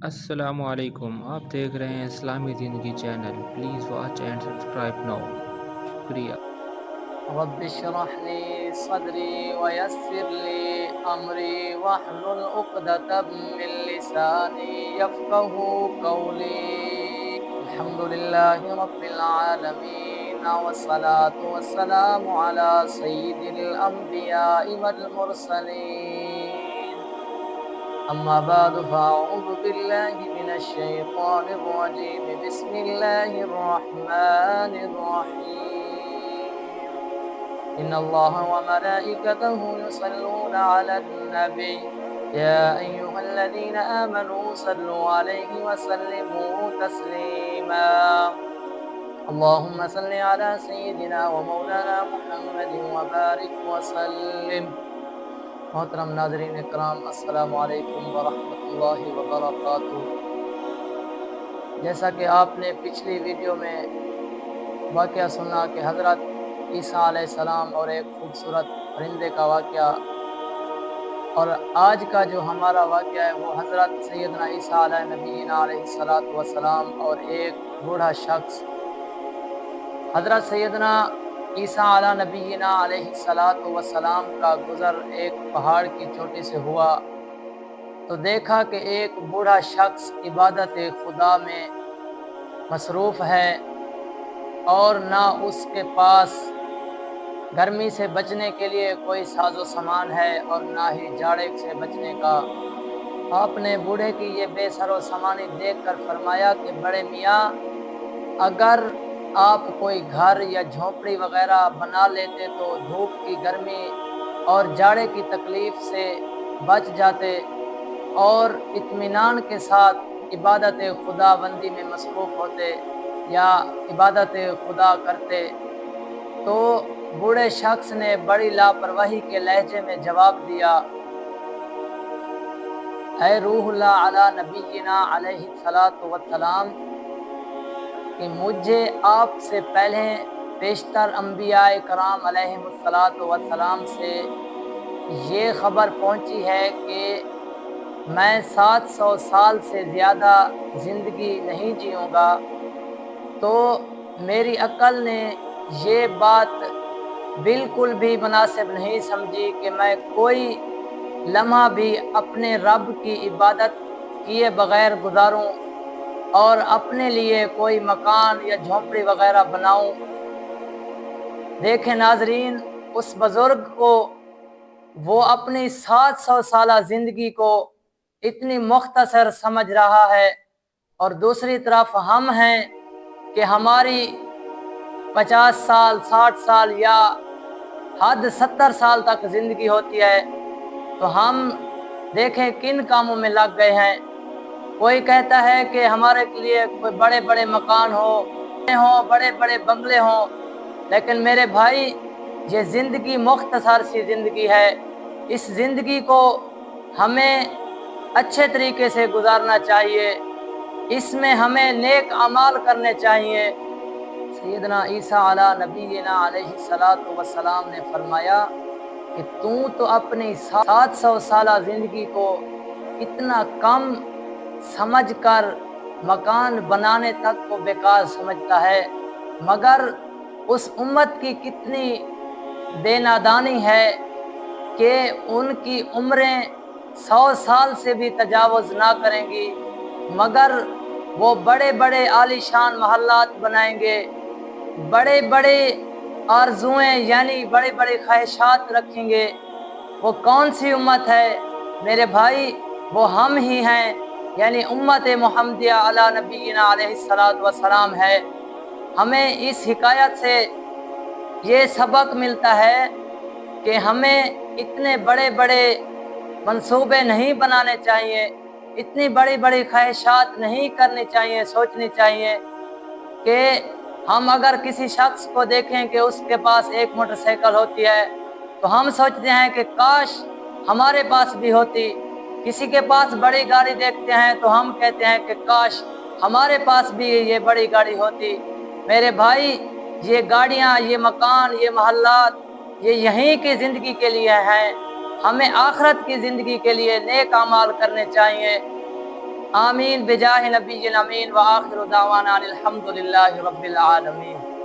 السلام علیکم، آپ دیکھ رہے ہیں اسلامی زندگی channel. Please watch and subscribe now. شکریہ۔ رب اشرح لي صدري ويسر لي أمري واحلل عقدة من لساني يفقه قولي. الحمد لله رب العالمين والصلاة والسلام على سيد الأنبياء والمرسلين. أما بعد فأعوذ بالله من الشيطان الرجيم. بسم الله الرحمن الرحيم. إن الله وملائكته يصلون على النبي يا أيها الذين آمنوا صلوا عليه وسلموا تسليما. اللهم صل على سيدنا ومولانا محمد وبارك وسلم. محترم ناظرین اکرام، السلام علیکم ورحمۃ اللہ وبرکاتہ۔ جیسا کہ آپ نے پچھلی ویڈیو میں واقعہ سنا کہ حضرت عیسیٰ علیہ السلام اور ایک خوبصورت پرندے کا واقعہ، اور آج کا جو ہمارا واقعہ ہے وہ حضرت سیدنا عیسیٰ علیہ نبینا علیہ السلام اور ایک بوڑھا شخص۔ حضرت سیدنا عیسیٰ علیہ نبینا علیہ السلام کا گزر ایک پہاڑ کی چوٹی سے ہوا تو دیکھا کہ ایک بوڑھا شخص عبادت خدا میں مصروف ہے، اور نہ اس کے پاس گرمی سے بچنے کے لیے کوئی ساز و سامان ہے اور نہ ہی جاڑے سے بچنے کا۔ آپ نے بوڑھے کی یہ بے سر و سامانی دیکھ کر فرمایا کہ بڑے میاں، اگر آپ کوئی گھر یا جھونپڑی وغیرہ بنا لیتے تو دھوپ کی گرمی اور جاڑے کی تکلیف سے بچ جاتے اور اطمینان کے ساتھ عبادت خدا بندی میں مصروف ہوتے یا عبادت خدا کرتے۔ تو بوڑھے شخص نے بڑی لاپرواہی کے لہجے میں جواب دیا، اے روح اللہ علی نبینا علیہ السلام، کہ مجھے آپ سے پہلے بیشتر انبیاء کرام علیہ السلام سے یہ خبر پہنچی ہے کہ میں 700 سال سے زیادہ زندگی نہیں جیوں گا، تو میری عقل نے یہ بات بالکل بھی مناسب نہیں سمجھی کہ میں کوئی لمحہ بھی اپنے رب کی عبادت کیے بغیر گزاروں اور اپنے لیے کوئی مکان یا جھونپڑی وغیرہ بناؤں۔ دیکھیں ناظرین، اس بزرگ کو وہ اپنی 700 سالہ زندگی کو اتنی مختصر سمجھ رہا ہے، اور دوسری طرف ہم ہیں کہ ہماری 50 سال 60 سال یا حد 70 سال تک زندگی ہوتی ہے، تو ہم دیکھیں کن کاموں میں لگ گئے ہیں۔ کوئی کہتا ہے کہ ہمارے لیے کوئی بڑے بڑے مکان ہوں، بڑے بڑے بنگلے ہوں، لیکن میرے بھائی، یہ زندگی مختصر سی زندگی ہے۔ اس زندگی کو ہمیں اچھے طریقے سے گزارنا چاہیے، اس میں ہمیں نیک اعمال کرنے چاہیے۔ سیدنا عیسیٰ علیہ نبینا علیہ السلام نے فرمایا کہ تو اپنی 700 سالہ زندگی کو اتنا کم سمجھ کر مکان بنانے تک کو بیکار سمجھتا ہے، مگر اس امت کی کتنی بے نادانی ہے کہ ان کی عمریں 100 سال سے بھی تجاوز نہ کریں گی، مگر وہ بڑے بڑے عالی شان محلات بنائیں گے، بڑے بڑے آرزوئیں یعنی بڑے بڑے خواہشات رکھیں گے۔ وہ کون سی امت ہے میرے بھائی؟ وہ ہم ہی ہیں، یعنی امت محمدیہ علی نبینا علیہ السلام ہے۔ ہمیں اس حکایت سے یہ سبق ملتا ہے کہ ہمیں اتنے بڑے بڑے منصوبے نہیں بنانے چاہیے، اتنی بڑی بڑی خواہشات نہیں کرنی چاہیے، سوچنی چاہیے کہ ہم اگر کسی شخص کو دیکھیں کہ اس کے پاس ایک موٹر سائیکل ہوتی ہے تو ہم سوچتے ہیں کہ کاش ہمارے پاس بھی ہوتی۔ کسی کے پاس بڑی گاڑی دیکھتے ہیں تو ہم کہتے ہیں کہ کاش ہمارے پاس بھی یہ بڑی گاڑی ہوتی۔ میرے بھائی، یہ گاڑیاں، یہ مکان، یہ محلات، یہ یہیں کی زندگی کے لیے ہیں۔ ہمیں آخرت کی زندگی کے لیے نیک اعمال کرنے چاہیے۔ آمین بجاہ نبی الامین وآخر دعوانا الحمدللہ رب العالمین.